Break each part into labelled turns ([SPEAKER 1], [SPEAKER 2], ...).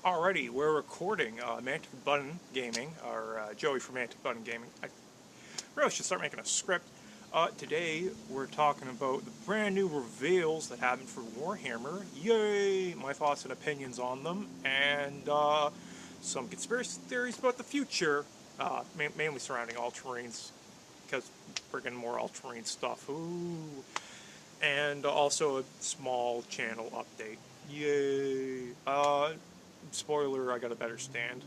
[SPEAKER 1] Alrighty, we're recording Mantic Button Gaming, or Joey from Mantic Button Gaming. I really should start making a script. Today, we're talking about the brand new reveals that happened for Warhammer. Yay! My thoughts and opinions on them, and some conspiracy theories about the future, mainly surrounding all-terrains, because we're getting more all-terrain stuff. Ooh! And also a small channel update. Yay! Spoiler, I got a better stand.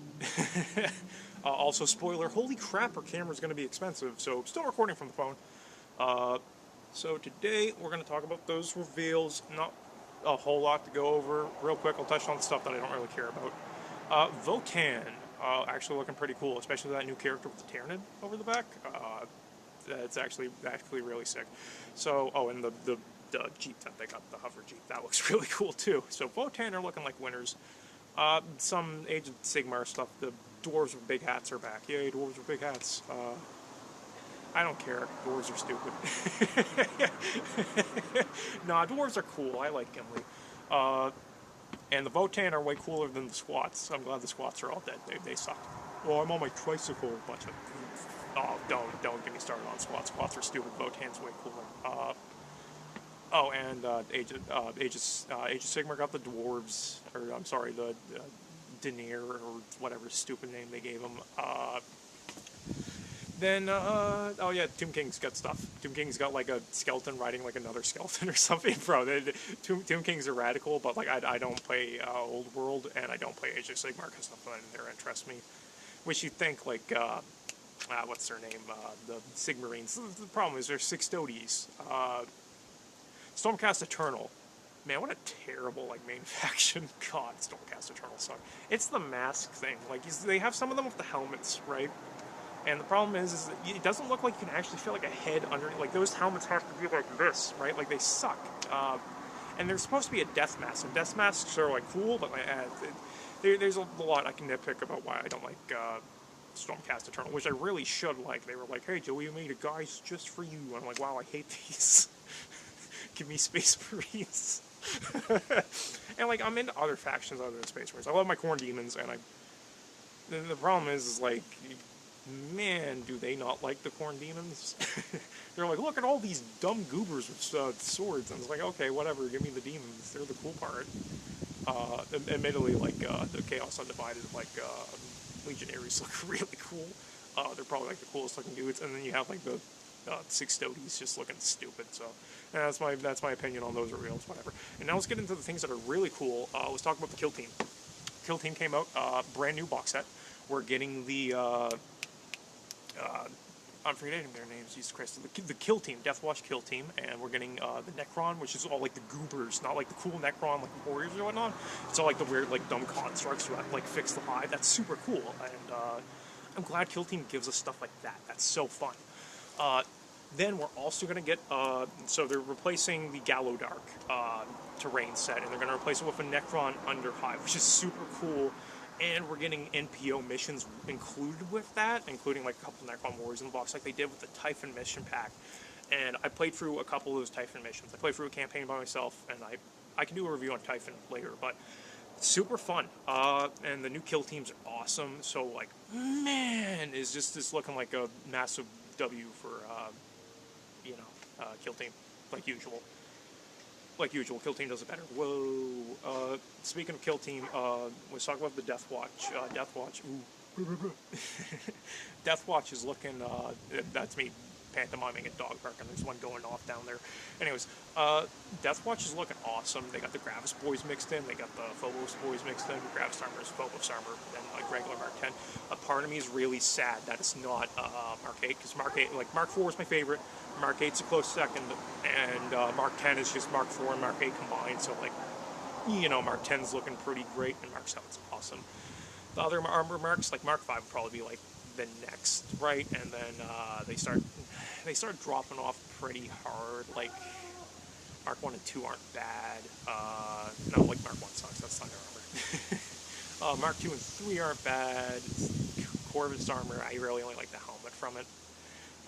[SPEAKER 1] Also, spoiler, holy crap, our camera's going to be expensive, so still recording from the phone. So today, we're going to talk about those reveals. Not a whole lot to go over. Real quick, I'll touch on the stuff that I don't really care about. Votan, actually looking pretty cool, especially that new character with the Tyranid over the back. That's actually really sick. So, oh, and the Jeep that they got, the hover Jeep, that looks really cool too. So Votan are looking like winners. Some Age of Sigmar stuff, the dwarves with big hats are back. Yay, dwarves with big hats. I don't care. Dwarves are stupid. Nah, dwarves are cool. I like Gimli. And the Votan are way cooler than the squats. I'm glad the squats are all dead. They suck. Oh, I'm on my tricycle. Bunch of... Oh, don't get me started on squats. Squats are stupid. Votan's way cooler. Oh, and Age of Sigmar got the dwarves, or I'm sorry, the Denier, or whatever stupid name they gave them. Oh yeah, Tomb King's got stuff. Tomb King's got like a skeleton riding like another skeleton or something, bro. Tomb Kings are radical, but like I don't play Old World, and I don't play Age of Sigmar because stuff in there interests me. Which you'd think like, what's their name? The Sigmarines. The problem is they're Sixtodes. Stormcast Eternal. Man, what a terrible, like, main faction. God, Stormcast Eternal suck. It's the mask thing. Like, they have some of them with the helmets, right? And the problem is that it doesn't look like you can actually feel like a head underneath. Like, those helmets have to be like this, right? Like, they suck. And there's supposed to be a death mask. And death masks are, like, cool, but like, there's a lot I can nitpick about why I don't like Stormcast Eternal, which I really should like. They were like, hey, Joey, we made a guys just for you. And I'm like, wow, I hate these. Give me Space Marines. And, like, I'm into other factions other than Space Marines. I love my Khorne Demons, and the problem is, like, man, do they not like the Khorne Demons? They're like, look at all these dumb goobers with swords. And it's like, okay, whatever, give me the demons. They're the cool part. Admittedly, like, the Chaos Undivided, like, Legionaries look really cool. They're probably, like, the coolest looking dudes. And then you have, like, the Sixtodes just looking stupid, so that's my opinion on those reveals, whatever. And now let's get into the things that are really cool. Let's talk about the Kill Team. Kill Team came out, brand new box set. We're getting the, I'm forgetting their names, Jesus Christ, the Kill Team, Deathwatch Kill Team, and we're getting the Necron, which is all like the goobers, not like the cool Necron, like the Warriors or whatnot. It's all like the weird, like, dumb constructs who have to, like, fix the hive. That's super cool, and I'm glad Kill Team gives us stuff like that. That's so fun. Then we're also going to get, so they're replacing the Gallodark terrain set, and they're going to replace it with a Necron Underhive, which is super cool, and we're getting NPO missions included with that, including like a couple Necron Warriors in the box, like they did with the Typhon mission pack. And I played through a couple of those Typhon missions. I played through a campaign by myself, and I can do a review on Typhon later, but super fun. And the new Kill Teams are awesome, so, like, man, is just looking like a massive W for, Kill Team, like usual. Like usual, Kill Team does it better. Whoa. Speaking of Kill Team, let's talk about the Deathwatch. Deathwatch, ooh. Deathwatch is looking, that's me pantomiming a dog park, and there's one going off down there. Anyways, Deathwatch is looking awesome. They got the Gravis boys mixed in, they got the Phobos boys mixed in. Gravis armor is Phobos armor, and like regular Mark 10. A part of me is really sad that it's not Mark 8, because Mark 8, like, Mark 4 is my favorite, Mark 8's a close second, and Mark 10 is just Mark 4 and Mark 8 combined, so, like, you know, Mark 10's looking pretty great, and Mark 7's awesome. The other armor marks, like Mark 5 would probably be, like, the next, right? And then they start dropping off pretty hard. Like, Mark 1 and 2 aren't bad. No, like, Mark 1 sucks, that's Thunder armor. Mark 2 and 3 aren't bad. Corvus armor, I really only like the helmet from it.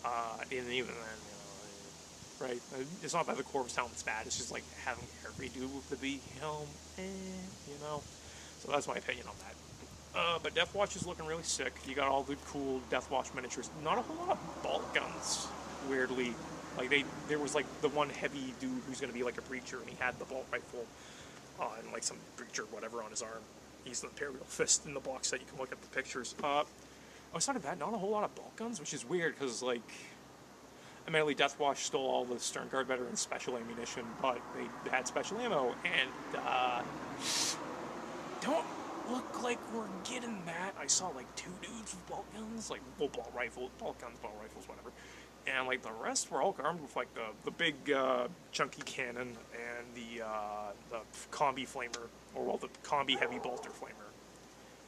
[SPEAKER 1] And even then, you know, right? It's not that the Corvus helmet's bad, it's just like having every dude with the B helm, you know. So that's my opinion on that. But Death Watch is looking really sick. You got all the cool Death Watch miniatures. Not a whole lot of bolt guns, weirdly. Like there was like the one heavy dude who's going to be like a breacher, and he had the bolt rifle and like some breacher whatever on his arm. He's the Imperial Fist in the box set. You can look at the pictures. Outside of that, not a whole lot of bolt guns, which is weird because like, admittedly, Death Watch stole all the Stern Guard veterans' special ammunition, but they had special ammo, and don't look like we're getting that. I saw like 2 dudes with bolt guns, like bolt rifles, whatever. And like the rest were all armed with like the big chunky cannon and the combi flamer, or well, the combi heavy bolter flamer.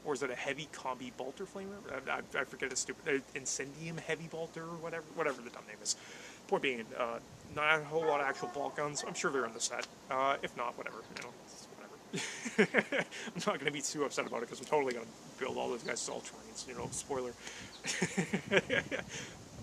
[SPEAKER 1] Or is it a heavy combi bolter flamer? I forget it's stupid. Incendium heavy bolter, or whatever the dumb name is. Point being, not a whole lot of actual bolt guns. I'm sure they're in the set. If not, whatever. You know, whatever. I'm not going to be too upset about it because I'm totally going to build all those guys as Ultramarines. You know, spoiler.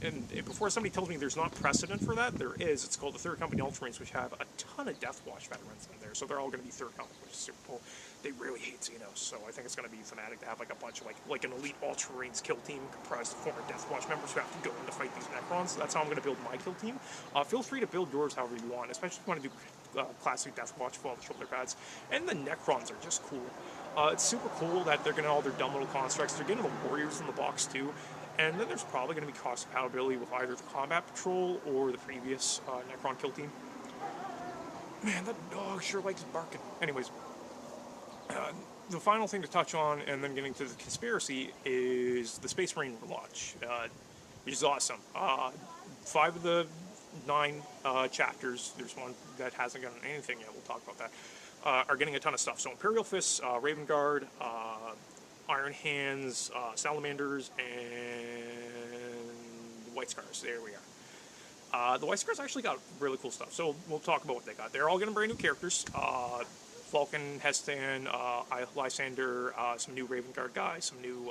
[SPEAKER 1] And before somebody tells me there's not precedent for that, there is. It's called the Third Company Ultramarines, which have a ton of Death Watch veterans in there. So they're all going to be Third Company, which is super cool. They really hate Xenos, so I think it's going to be thematic to have like a bunch of like an elite Ultramarines kill team comprised of former Death Watch members who have to go in to fight these Necrons. So that's how I'm going to build my kill team. Feel free to build yours however you want, especially if you want to do classic Death Watch full shoulder pads. And the Necrons are just cool. It's super cool that they're getting all their dumb little constructs. They're getting the Warriors in the box too. And then there's probably going to be cross compatibility with either the Combat Patrol or the previous Necron kill team. Man, that dog sure likes barking. Anyways, the final thing to touch on, and then getting to the conspiracy, is the Space Marine relaunch, which is awesome. 5 of the 9 chapters, there's one that hasn't gotten anything yet, we'll talk about that, are getting a ton of stuff. So Imperial Fists, Raven Guard, Iron Hands, Salamanders, and White Scars. There we are. The White Scars actually got really cool stuff, so we'll talk about what they got. They're all getting brand new characters. Vulcan, Heston, Lysander, some new Raven Guard guy, some new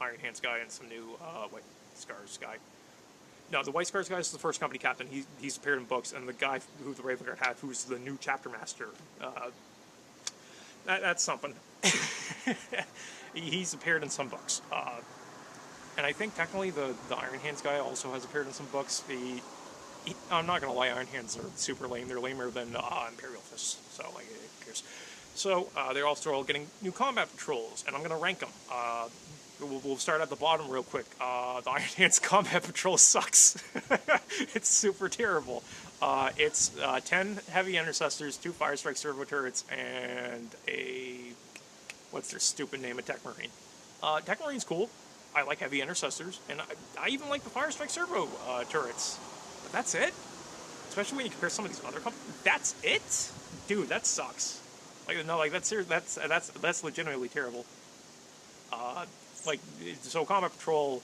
[SPEAKER 1] Iron Hands guy, and some new White Scars guy. No, the White Scars guy is the first company captain. He's appeared in books, and the guy who the Raven Guard had, who's the new chapter master, that's something. He's appeared in some books. And I think technically the Iron Hands guy also has appeared in some books. I'm not going to lie, Iron Hands are super lame. They're lamer than Imperial Fists, so like, who cares? So they're also all getting new combat patrols, and I'm going to rank them. We'll start at the bottom real quick. The Iron Hands combat patrol sucks. It's super terrible. It's 10 heavy intercessors, 2 fire strike servo turrets, and a... what's their stupid name? A Tech Marine. Tech Marine's cool. I like heavy intercessors, and I even like the fire strike servo turrets. But that's it? Especially when you compare some of these other companies. That's it? Dude, that sucks. Like, no, like, that's legitimately terrible. Like, so Combat Patrol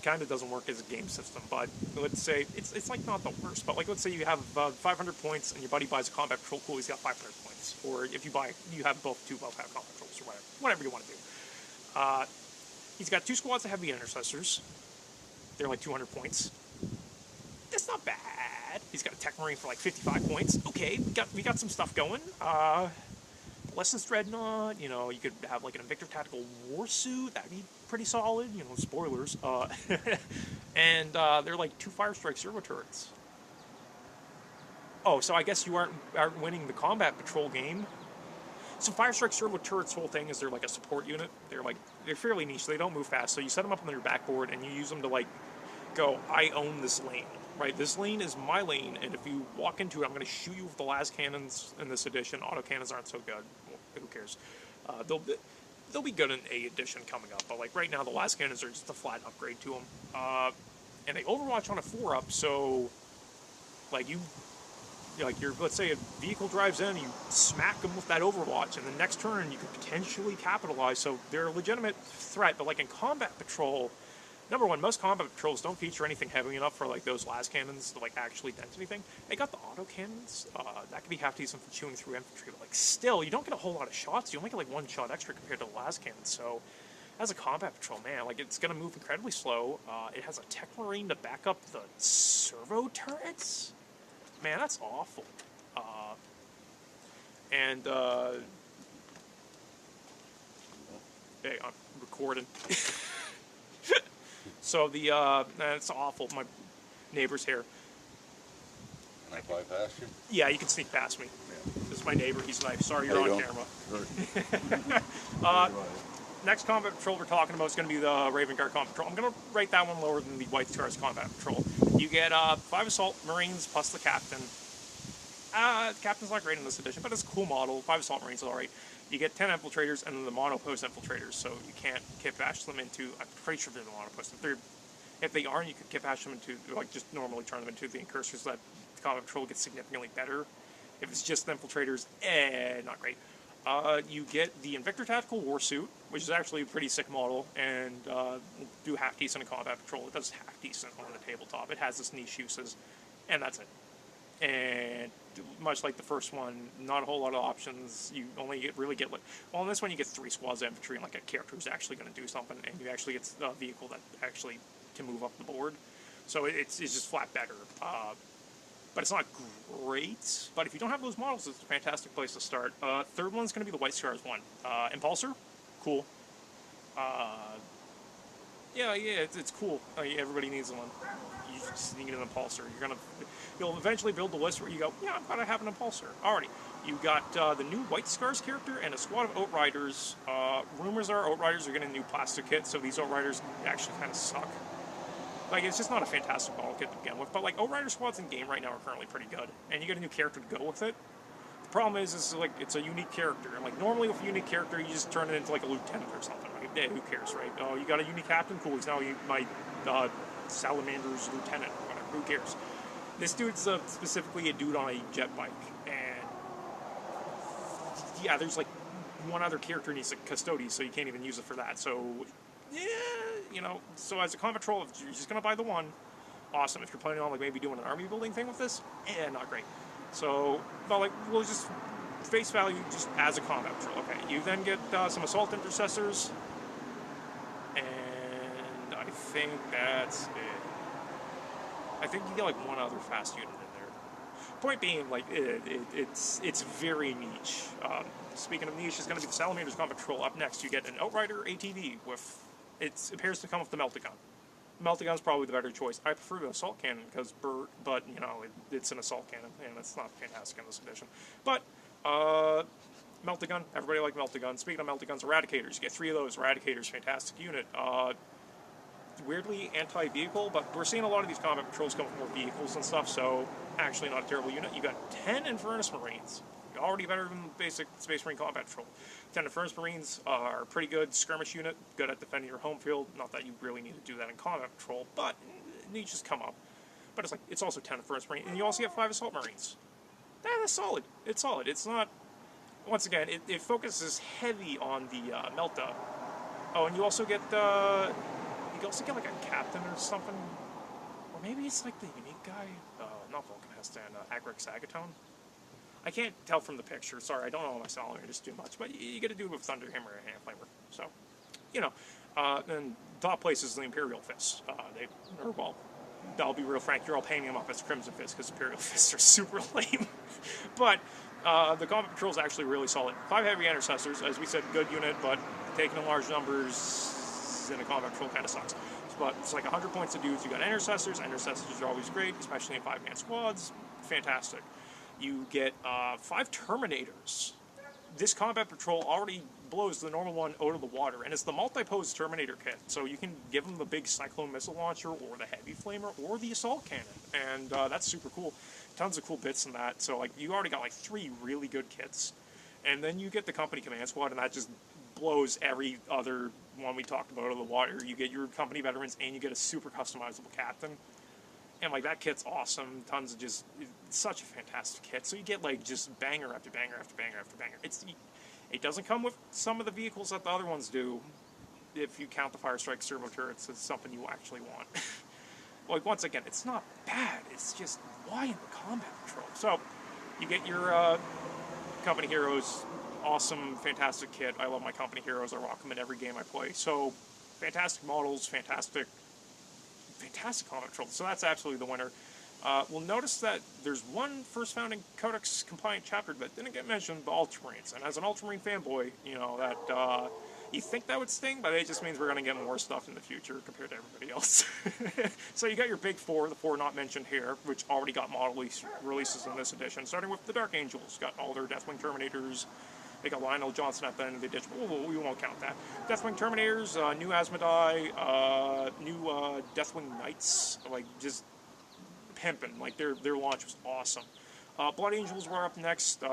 [SPEAKER 1] kind of doesn't work as a game system, but let's say, it's like not the worst, but like, let's say you have 500 points, and your buddy buys a Combat Patrol, cool, he's got 500 points. Or if you have both have Combat Patrols, or whatever you want to do. He's got 2 squads of heavy intercessors. They're like 200 points. That's not bad. He's got a Tech Marine for like 55 points. Okay, we got some stuff going. Lessons Dreadnought, you know, you could have like an Invictor Tactical Warsuit. That'd be pretty solid, you know, spoilers. And they're like 2 Fire Strike servo turrets. Oh, so I guess you aren't winning the Combat Patrol game. So Fire Strike servo turrets' whole thing is they're like a support unit. They're fairly niche. So they don't move fast. So you set them up on your backboard and you use them to like go, I own this lane, right? This lane is my lane, and if you walk into it, I'm going to shoot you with the las cannons in this edition. Autocannons aren't so good. Well, who cares? They'll be good in A edition coming up, but like right now, the las cannons are just a flat upgrade to them. And they Overwatch on a 4-up, so like let's say a vehicle drives in, you smack them with that Overwatch, and the next turn you could potentially capitalize. So they're a legitimate threat. But like in Combat Patrol, number one, most Combat Patrols don't feature anything heavy enough for like those las cannons to like actually dent anything. They got the auto cannons. That could be half decent for chewing through infantry, but like still, you don't get a whole lot of shots. You only get like 1 shot extra compared to the las cannons. So as a Combat Patrol, man, like it's gonna move incredibly slow. It has a Tech Marine to back up the servo turrets. Man, that's awful. Hey, I'm recording. So it's awful. My neighbor's here.
[SPEAKER 2] Can I fly past you?
[SPEAKER 1] Yeah, you can sneak past me.
[SPEAKER 2] Yeah.
[SPEAKER 1] This is my neighbor. He's nice. Sorry,
[SPEAKER 2] How
[SPEAKER 1] you're
[SPEAKER 2] you
[SPEAKER 1] on
[SPEAKER 2] doing?
[SPEAKER 1] camera.
[SPEAKER 2] Good.
[SPEAKER 1] Next combat patrol we're talking about is going to be the Raven Guard combat patrol. I'm going to rate that one lower than the White Scars combat patrol. You get 5 assault marines plus the captain. The captain's not great in this edition, but it's a cool model. 5 assault marines is alright. You get 10 infiltrators and then the monopost infiltrators, so you can't kit bash them into. I'm pretty sure they're the monopost. If they aren't, you could kit bash them into, like, just normally turn them into the incursors. So that the combat patrol gets significantly better. If it's just the infiltrators, not great. You get the Invictor Tactical Warsuit, which is actually a pretty sick model, and will do half decent in combat patrol. It does half decent on the tabletop. It has its niche uses, and that's it. And much like the first one, not a whole lot of options. You only really get like, well, in this one you get 3 squads of infantry and like a character who's actually going to do something, and you actually get a vehicle that actually can move up the board. So it's just flat better. But it's not great. But if you don't have those models, it's a fantastic place to start. Third one's going to be the White Scars one. Impulsor, cool. Yeah, it's cool. Everybody needs one. You just need an Impulsor. You'll eventually build the list where you go, yeah, I'm gonna have an Impulsor. Alrighty. You got the new White Scars character and a squad of Outriders. Rumors are Outriders are getting a new plastic kit, so these Outriders actually kind of suck. Like, it's just not a fantastic model kit to begin with, but like Outrider squads in game right now are currently pretty good, and you get a new character to go with it. The problem is like it's a unique character, and like normally with a unique character, you just turn it into like a lieutenant or something. Like, yeah, who cares, right? Oh, you got a unique captain, cool. He's now my Salamander's lieutenant, or whatever. Who cares? This dude's specifically a dude on a jet bike, and yeah, there's like one other character needs a custody, so you can't even use it for that. So yeah, so as a combat patrol, if you're just gonna buy the one, awesome. If you're planning on like maybe doing an army building thing with this, not great. So, but like we'll just face value just as a combat patrol. Okay, you then get some assault intercessors, and I think that's it. I think you get like one other fast unit in there. Point being, like it's very niche. Speaking of niche, it's going to be the Salamander's combat patrol. Up next, you get an Outrider ATV with. It appears to come with the Meltagun. Meltagun's probably the better choice. I prefer the assault cannon because but it's an assault cannon, and it's not fantastic in this edition. But Meltagun, everybody like Meltagun. Speaking of Meltaguns, Eradicators, you get 3 of those. Eradicators, fantastic unit. Weirdly anti-vehicle, but we're seeing a lot of these combat patrols come with more vehicles and stuff, so actually not a terrible unit. You got 10 Infernus Marines. Already better than basic Space Marine combat patrol. 10 Infernus Marines are pretty good skirmish unit, good at defending your home field. Not that you really need to do that in combat patrol, but niches come up. But it's also 10 Infernus Marines, and you also get 5 Assault Marines. That's solid. It's solid. It's not. Once again, it focuses heavy on the Melta. Oh, and you also get like a captain or something, or maybe it's like the unique guy. Not Vulcan Hestan, Agric Sagatone. I can't tell from the picture. Sorry, I don't know my Salamanders too much, but you get a dude with Thunder Hammer and Hand Flamer. So, then top place is the Imperial Fists. I'll be real frank, you're all painting them up as Crimson Fists because Imperial Fists are super lame. But the combat patrol is actually really solid. 5 heavy intercessors, as we said, good unit, but taking in large numbers in a combat patrol kind of sucks. But it's like 100 points of dudes. You got intercessors. Intercessors are always great, especially in 5-man squads. Fantastic. You get 5 Terminators. This combat patrol already blows the normal one out of the water, and it's the multi-pose Terminator kit. So you can give them the big Cyclone missile launcher, or the heavy flamer, or the assault cannon, and that's super cool. Tons of cool bits in that. So like you already got like 3 really good kits, and then you get the company command squad, and that just blows every other one we talked about out of the water. You get your company veterans, and you get a super customizable captain. And like that kit's awesome. Tons of it's such a fantastic kit. So you get like just banger after banger after banger after banger. It doesn't come with some of the vehicles that the other ones do. If you count the Fire Strike servo turrets, it's something you actually want. Like once again, it's not bad. It's just why in the combat patrol? So you get your company heroes. Awesome, fantastic kit. I love my company heroes. I rock them in every game I play. So fantastic models, fantastic combat patrol. So that's absolutely the winner. We'll notice that there's one first founding Codex compliant chapter that didn't get mentioned, the Ultramarines. And as an Ultramarine fanboy, that You think that would sting, but it just means we're going to get more stuff in the future compared to everybody else. So you got your big four, the four not mentioned here, which already got model releases in this edition, starting with the Dark Angels. Got all their Deathwing Terminators. They got Lionel Johnson at the end of the edition. We won't count that. Deathwing Terminators, new Asmodai, new Deathwing Knights, like just pimping. Like their launch was awesome. Blood Angels were up next.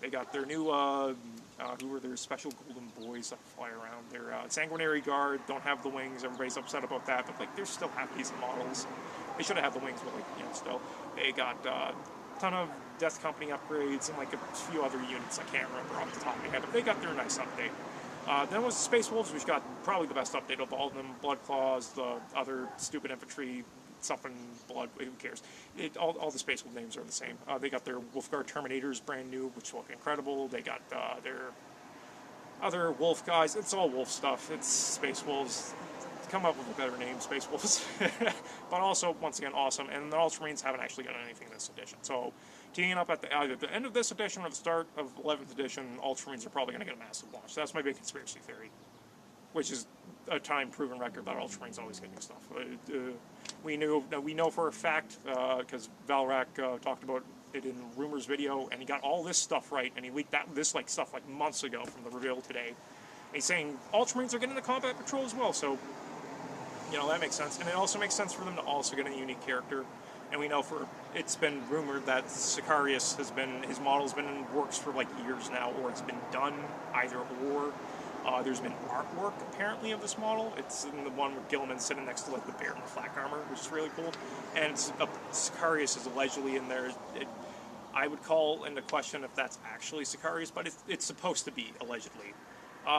[SPEAKER 1] They got their new, who were their special golden boys that fly around. Their Sanguinary Guard don't have the wings. Everybody's upset about that, but like they're still half decent models. They should have had the wings, but like still. They got a ton of Death Company upgrades and like a few other units I can't remember off the top of my head, but they got their nice update. Then was the Space Wolves, which got probably the best update of all of them. Blood Claws, the other stupid infantry. Something blood, who cares? All the Space Wolf names are the same. They got their Wolfguard Terminators brand new, which look incredible. They got their other Wolf guys. It's all Wolf stuff. It's Space Wolves. Come up with a better name, Space Wolves. But also, once again, awesome. And the Ultramarines haven't actually done anything in this edition. So, teaming up at either the end of this edition or the start of 11th edition, Ultramarines are probably going to get a massive launch. That's my big conspiracy theory, which is a time-proven record that Ultramarines always get new stuff. We know for a fact, because Valrak talked about it in Rumors video, and he got all this stuff right, and he leaked this stuff like months ago from the reveal today. And he's saying Ultramarines are getting into combat patrol as well, so that makes sense. And it also makes sense for them to also get a unique character. And we know it's been rumored that Sicarios his model's been in works for like years now, or it's been done, either or. There's been artwork, apparently, of this model. It's in the one with Gilliman sitting next to, like, the bear in the flak armor, which is really cool. And Sicarios is allegedly in there. I would call into question if that's actually Sicarios, but it's supposed to be, allegedly.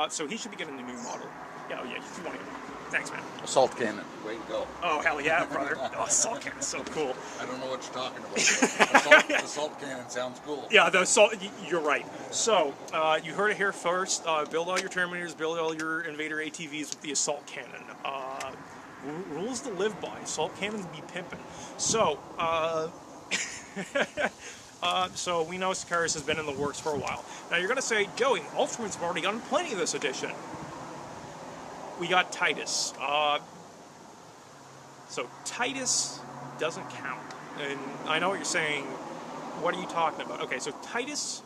[SPEAKER 1] So he should be getting a new model. Yeah, if you want to. Thanks, man.
[SPEAKER 2] Assault cannon. Way to go.
[SPEAKER 1] Oh, hell yeah, brother. Oh, assault cannon's so cool.
[SPEAKER 2] I don't know what you're talking about. Assault cannon sounds cool.
[SPEAKER 1] Yeah, the assault, you're right. So, you heard it here first. Build all your Terminators, build all your Invader ATVs with the assault cannon. Rules to live by. Assault cannons be pimping. So, so we know Sicarios has been in the works for a while. Now you're going to say, Joey, Ultramarines have already gotten plenty of this edition. We got Titus. So Titus doesn't count. And I know what you're saying. What are you talking about? Okay, so Titus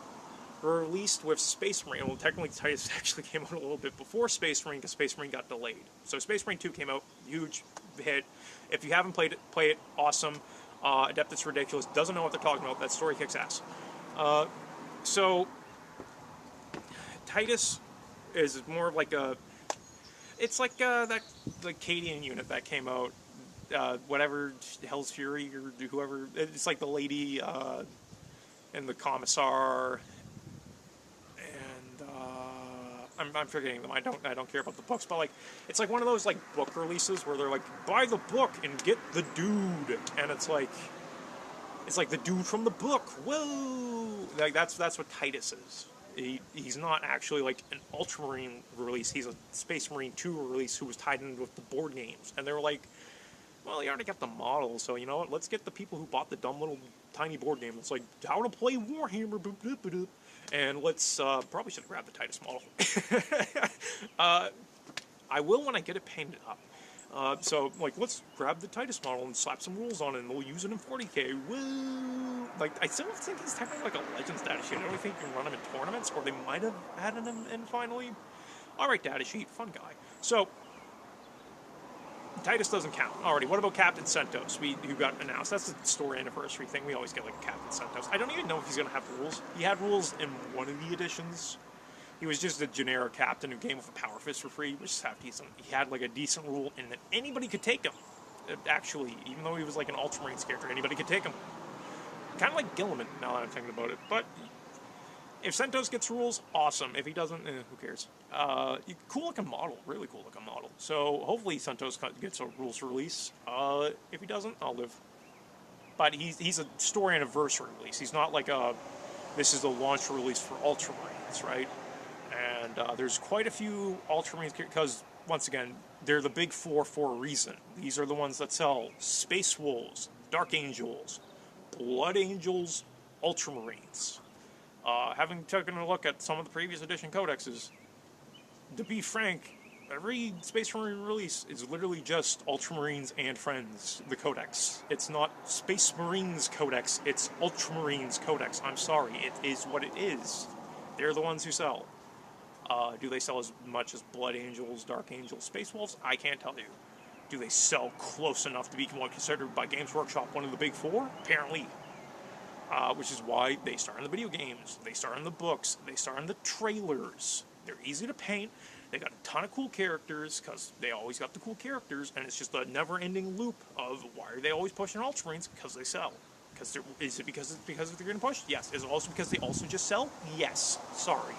[SPEAKER 1] released with Space Marine. Well, technically Titus actually came out a little bit before Space Marine because Space Marine got delayed. So Space Marine 2 came out, huge hit. If you haven't played it, play it. Awesome. Adeptus Ridiculous. Doesn't know what they're talking about. That story kicks ass. So Titus is more of like a... It's like the Cadian unit that came out, whatever, Hell's Fury or whoever. It's like the lady and the Commissar, and I'm forgetting them. I don't care about the books, but like it's like one of those like book releases where they're like, buy the book and get the dude, and it's like the dude from the book. Whoa! Like that's what Titus is. He's not actually like an Ultramarine release. He's a Space Marine 2 release who was tied in with the board games. And they were like, well, you already got the model, so you know what? Let's get the people who bought the dumb little tiny board game. It's like, how to play Warhammer, boop, boop, boop, boop. And let's, probably should have grabbed the Titus model. I will when I get it painted up. So, like, let's grab the Titus model and slap some rules on it, and we'll use it in 40k. Woo! Like, I still don't think he's technically like a Legends data sheet. I don't think you can run him in tournaments, or they might have added him in finally. Alright, data sheet, fun guy. So, Titus doesn't count. Alrighty, what about Captain Centos, who got announced? That's the story anniversary thing. We always get, like, Captain Centos. I don't even know if he's going to have rules. He had rules in one of the editions. He was just a generic captain who came with a power fist for free, which is half decent. He had like a decent rule, and that anybody could take him. Actually, even though he was like an Ultramarines character, anybody could take him. Kind of like Gilliman, now that I'm thinking about it. But if Centos gets rules, awesome. If he doesn't, who cares? Cool looking model, really cool looking model. So hopefully Centos gets a rules release. If he doesn't, I'll live. But he's a story anniversary release. He's not like this is a launch release for Ultramarines, right? And there's quite a few Ultramarines, because, once again, they're the big four for a reason. These are the ones that sell Space Wolves, Dark Angels, Blood Angels, Ultramarines. Having taken a look at some of the previous edition codexes, to be frank, every Space Marine release is literally just Ultramarines and Friends, the Codex. It's not Space Marines Codex, it's Ultramarines Codex. I'm sorry, it is what it is. They're the ones who sell. Do they sell as much as Blood Angels, Dark Angels, Space Wolves? I can't tell you. Do they sell close enough to be considered by Games Workshop one of the big four? Apparently. Which is why they star in the video games, they star in the books, they star in the trailers. They're easy to paint, they got a ton of cool characters, because they always got the cool characters, and it's just a never-ending loop of why are they always pushing Ultramarines? Because they sell. Is it because they're going to push? Yes. Is it also because they also just sell? Yes. Sorry.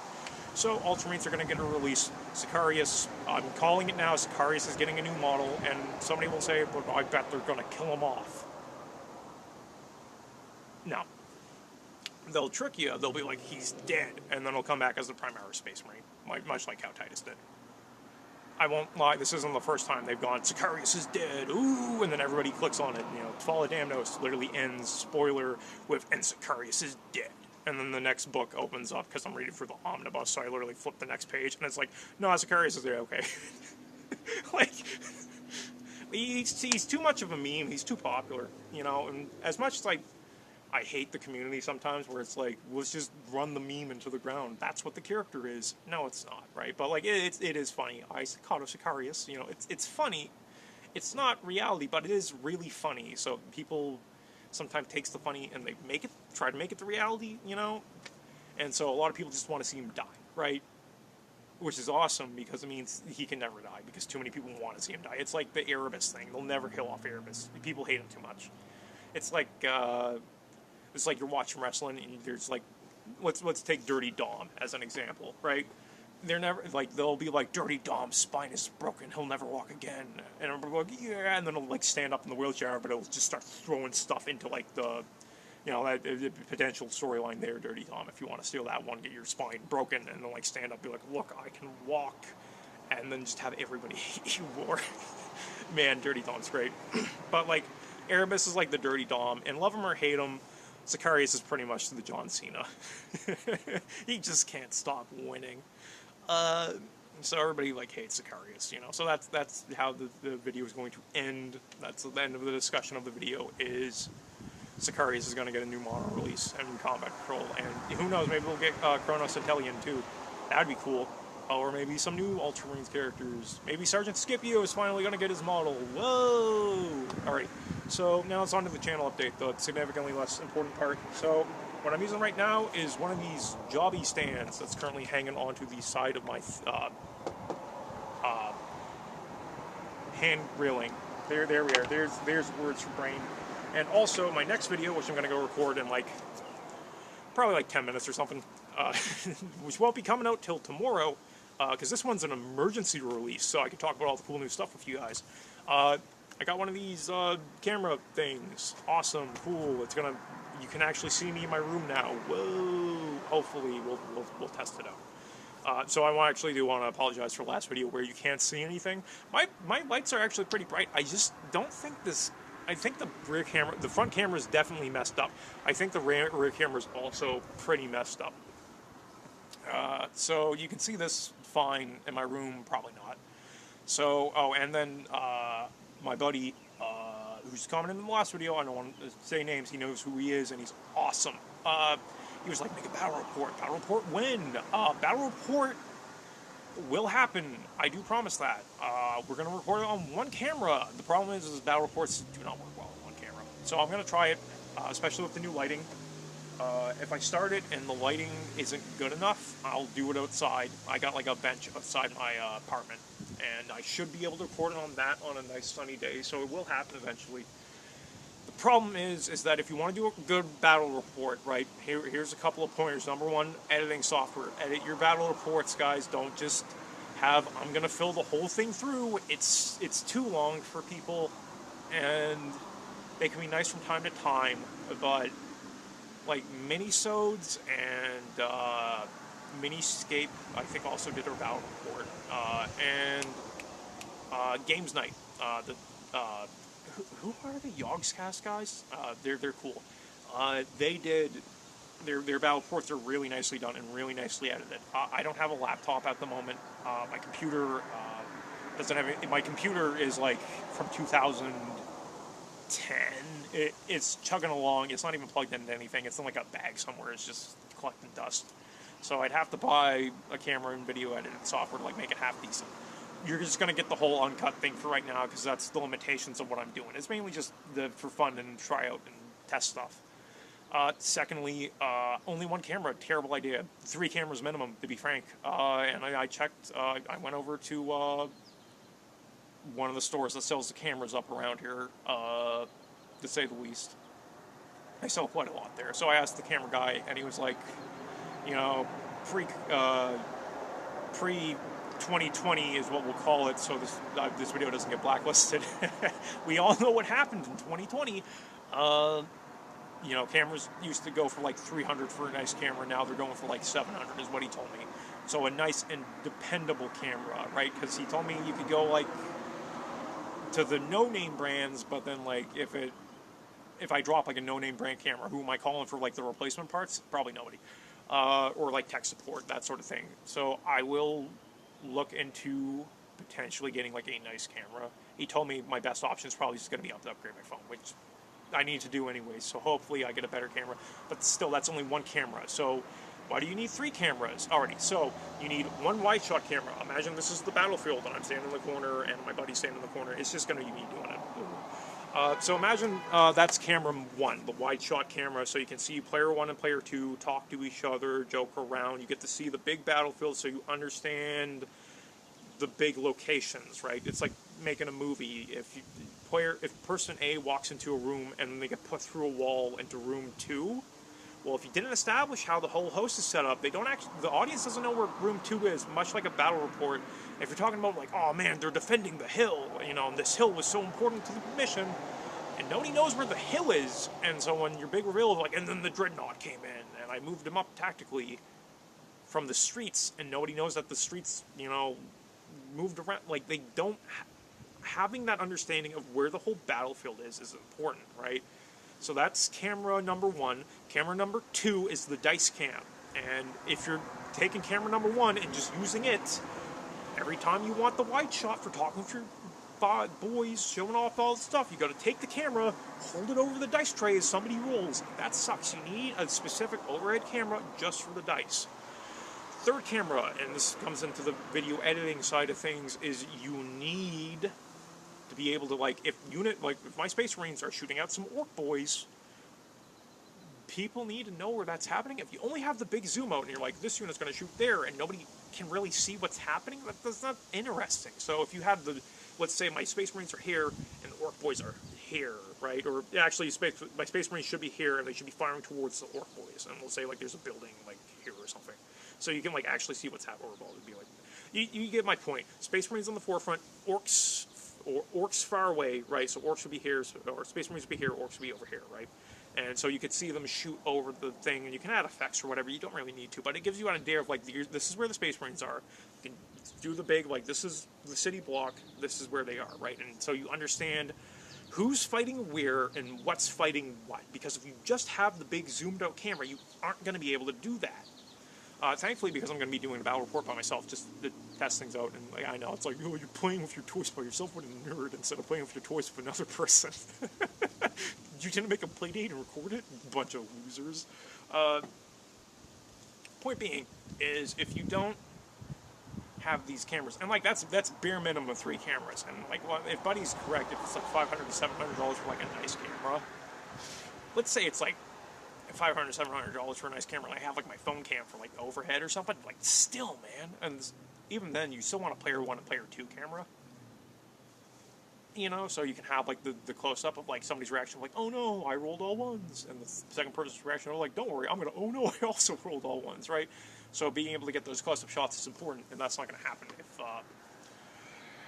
[SPEAKER 1] So Ultramarines are going to get a release. Sicarios, I'm calling it now, Sicarios is getting a new model, and somebody will say, but I bet they're going to kill him off. No. They'll trick you, they'll be like, he's dead, and then he'll come back as the primary Space Marine, much like how Titus did. I won't lie, this isn't the first time they've gone, Sicarios is dead, ooh, and then everybody clicks on it, Fall of Damnos literally ends, spoiler, with, and Sicarios is dead. And then the next book opens up, because I'm reading for the omnibus, so I literally flip the next page, and it's like, no, Sicarios is there, okay. Like, he's too much of a meme, he's too popular, and as much as I hate the community sometimes where it's like, let's just run the meme into the ground. That's what the character is. No, it's not, right? But, it is funny. Cato Sicarios, it's funny. It's not reality, but it is really funny. So people sometimes takes the funny and they try to make it the reality, And so a lot of people just want to see him die, right? Which is awesome because it means he can never die because too many people want to see him die. It's like the Erebus thing. They'll never kill off Erebus. People hate him too much. It's like you're watching wrestling and there's let's take Dirty Dom as an example, right? They're never they'll be like, Dirty Dom's spine is broken, he'll never walk again, and I'm like, yeah, and then he'll stand up in the wheelchair, but it'll just start throwing stuff into the that potential storyline there, Dirty Dom. If you want to steal that one, get your spine broken, and then stand up, be like, look, I can walk, and then just have everybody hate you more. Man, Dirty Dom's great, but Erebus is the Dirty Dom, and love him or hate him, Sicarios is pretty much the John Cena. He just can't stop winning. So everybody hates Sicarios, So that's how the video is going to end. That's the end of the discussion of the video. Is Sicarios is going to get a new model release and new combat control, and who knows, maybe we'll get Chronos Intellion too. That'd be cool. Or maybe some new Ultramarines characters. Maybe Sergeant Scipio is finally going to get his model. Whoa! Alright, so now it's on to the channel update, the significantly less important part. So, what I'm using right now is one of these jobby stands that's currently hanging onto the side of my hand railing. There we are. There's words for brain. And also, my next video, which I'm going to go record in probably 10 minutes or something, which won't be coming out till tomorrow, because this one's an emergency release, so I can talk about all the cool new stuff with you guys. I got one of these camera things. Awesome, cool. You can actually see me in my room now. Whoa! Hopefully, we'll test it out. So I actually want to apologize for the last video where you can't see anything. My lights are actually pretty bright. I just don't think this. I think the rear camera, the front camera is definitely messed up. I think the rear camera is also pretty messed up. So you can see this fine in my room, probably not. So, and then my buddy, who's commented in the last video, I don't want to say names, he knows who he is, and he's awesome. He was like, make a battle report. Battle report when? Battle report will happen. I do promise that. We're going to record it on one camera. The problem is battle reports do not work well on one camera. So I'm going to try it, especially with the new lighting. If I start it and the lighting isn't good enough, I'll do it outside. I got a bench outside my apartment, and I should be able to record it on that on a nice sunny day, so it will happen eventually. The problem is that if you want to do a good battle report, right, here's a couple of pointers. Number one, editing software. Edit your battle reports, guys. Don't just have, I'm going to fill the whole thing through. It's too long for people, and they can be nice from time to time, but Minisodes and Miniscape, I think, also did a battle report, and Games Night. Who are the Yogscast guys? They're cool. They did their battle reports are really nicely done and really nicely edited. I don't have a laptop at the moment. My computer doesn't have it. My computer is like from 2010. It's chugging along. It's not even plugged into anything. It's in like a bag somewhere. It's just collecting dust. So I'd have to buy a camera and video editing software to like make it half decent. You're just going to get the whole uncut thing for right now because that's the limitations of what I'm doing. It's mainly just for fun and try out and test stuff. Secondly, only one camera, terrible idea. 3 cameras minimum, to be frank. And I checked, I went over to one of the stores that sells the cameras up around here, to say the least. I sell quite a lot there. So I asked the camera guy, and he was like, you know, pre-2020 is what we'll call it, so this video doesn't get blacklisted. We all know what happened in 2020. You know, cameras used to go for like $300 for a nice camera. Now they're going for like $700 is what he told me. So a nice and dependable camera, right? Because he told me you could go like to the no-name brands, but then like if I drop like a no-name brand camera, who am I calling for like the replacement parts? Probably nobody. Or like tech support, that sort of thing. So I will look into potentially getting like a nice camera. He told me my best option is probably just going to be to upgrade my phone, which I need to do anyways, so hopefully I get a better camera. But still, that's only one camera. So why do you need 3 cameras already? So you need one wide shot camera. Imagine this is the battlefield and I'm standing in the corner and my buddy's standing in the corner. It's just going to be me doing it. So imagine that's camera 1, the wide shot camera, so you can see player 1 and player 2 talk to each other, joke around. You get to see the big battlefield, so you understand the big locations, right? It's like making a movie. If person A walks into a room and they get put through a wall into room 2, well, if you didn't establish how the whole host is set up, the audience doesn't know where room 2 is, much like a battle report. If you're talking about like, oh man, they're defending the hill, you know, and this hill was so important to the mission, and nobody knows where the hill is, and so when your big reveal is like, and then the dreadnought came in, and I moved him up tactically from the streets, and nobody knows that the streets, you know, moved around, like they don't, having that understanding of where the whole battlefield is important, right? So that's camera number 1. Camera number 2 is the dice cam. And if you're taking camera number 1 and just using it, every time you want the wide shot for talking with your boys, showing off all the stuff, you got to take the camera, hold it over the dice tray as somebody rolls. That sucks. You need a specific overhead camera just for the dice. Third camera, and this comes into the video editing side of things, is you need to be able to, like, if my Space Marines are shooting out some orc boys, people need to know where that's happening. If you only have the big zoom out and you're like, this unit's going to shoot there, and nobody can really see what's happening, that's not interesting. So if you had let's say my Space Marines are here and the orc boys are here, right? Or actually, my Space Marines should be here and they should be firing towards the orc boys. And we'll say like there's a building like here or something, so you can like actually see what's happening. Or it'd be like, you get my point. Space Marines on the forefront, orcs far away, right? So orcs would be here, or Space Marines would be here, orcs would be over here, right? And so you could see them shoot over the thing, and you can add effects or whatever. You don't really need to, but it gives you an idea of, like, this is where the Space Marines are. You can do the big, like, this is the city block, this is where they are, right? And so you understand who's fighting where and what's fighting what. Because if you just have the big zoomed-out camera, you aren't going to be able to do that. Thankfully, because I'm going to be doing a battle report by myself, just to test things out, and like, I know, it's like, oh, you're playing with your toys by yourself with a nerd instead of playing with your toys with another person. You didn't make a play date and record it? Bunch of losers. Point being is, if you don't have these cameras, and like that's bare minimum of 3 cameras, and like, well, if Buddy's correct, if it's like $500 to $700 for like a nice camera, let's say it's like $500 to $700 for a nice camera, and I have like my phone cam for like overhead or something, like still, man, and even then you still want a player 1 and player 2 camera, you know, so you can have like the close-up of like somebody's reaction, like, oh no, I rolled all 1s, and the second person's reaction, they're like, don't worry, I'm gonna, oh no, I also rolled all 1s, right? So being able to get those close-up shots is important, and that's not gonna happen if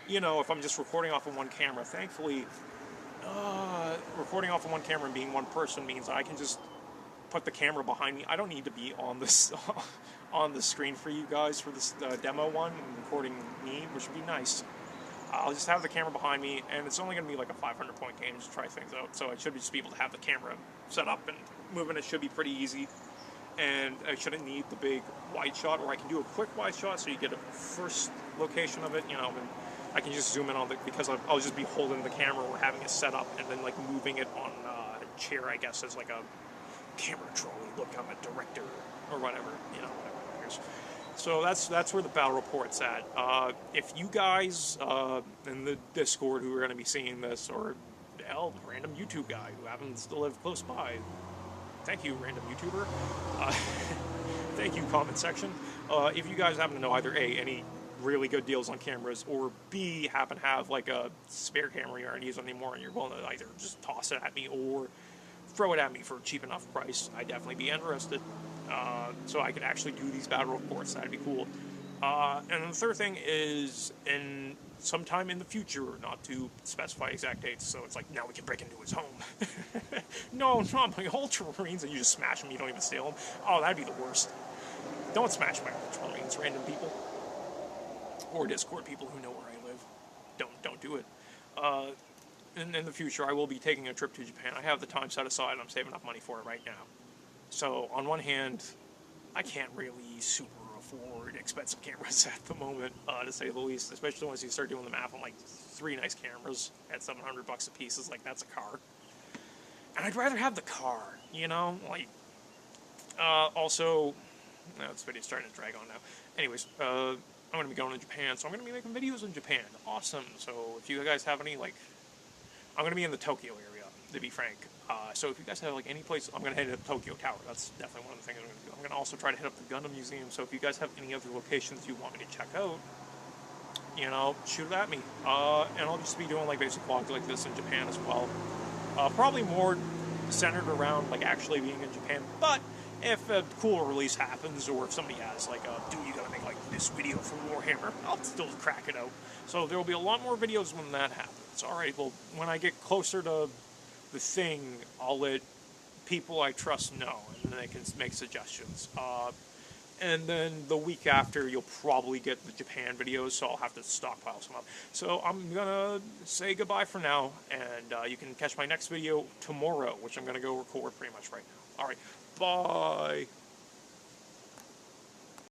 [SPEAKER 1] you know, if I'm just recording off of one camera. Thankfully, recording off of one camera and being one person means I can just put the camera behind me. I don't need to be on this on the screen for you guys for this demo one and recording me, which would be nice. I'll just have the camera behind me, and it's only going to be like a 500-point game just to try things out. So I should just be able to have the camera set up and moving. It should be pretty easy. and I shouldn't need the big wide shot, or I can do a quick wide shot so you get a first location of it, you know, and I can just zoom in on it because I'll just be holding the camera or having it set up and then like moving it on a chair, I guess, as like a camera trolley. Look, I'm a director or whatever, you know, whatever it is. So that's where the battle report's at. If you guys in the Discord who are going to be seeing this, or hell, random YouTube guy who happens to live close by, thank you, random YouTuber. Thank you, comment section. If you guys happen to know either A, any really good deals on cameras, or B, happen to have like a spare camera you aren't using anymore and you're willing to either just toss it at me or throw it at me for a cheap enough price, I'd definitely be interested. So I could actually do these battle reports. That'd be cool. And then the third thing is, in sometime in the future, not to specify exact dates, so it's like, now we can break into his home. No, not my Ultramarines, and you just smash them, you don't even steal them. Oh, that'd be the worst. Don't smash my Ultramarines, random people. Or Discord people who know where I live. Don't do it. In the future, I will be taking a trip to Japan. I have the time set aside, and I'm saving up money for it right now. So, on one hand, I can't really super afford expensive cameras at the moment, to say the least. Especially once you start doing the math on like 3 nice cameras at $700 a piece. Is like, that's a car. And I'd rather have the car, you know? Like, also, no, this video's starting to drag on now. Anyways, I'm going to be going to Japan, so I'm going to be making videos in Japan. Awesome. So, if you guys have any, like, I'm going to be in the Tokyo area, to be frank. So if you guys have like any place, I'm going to head to Tokyo Tower. That's definitely one of the things I'm going to do. I'm going to also try to hit up the Gundam Museum. So if you guys have any other locations you want me to check out, you know, shoot it at me. And I'll just be doing like basic vlogs like this in Japan as well. Probably more centered around like actually being in Japan. But if a cool release happens, or if somebody has like a, dude, you got to make like this video for Warhammer, I'll still crack it out. So there will be a lot more videos when that happens. Alright, well, when I get closer to the thing, I'll let people I trust know, and then they can make suggestions. And then the week after, you'll probably get the Japan videos, so I'll have to stockpile some up. So I'm gonna say goodbye for now, and you can catch my next video tomorrow, which I'm gonna go record pretty much right now. Alright, bye!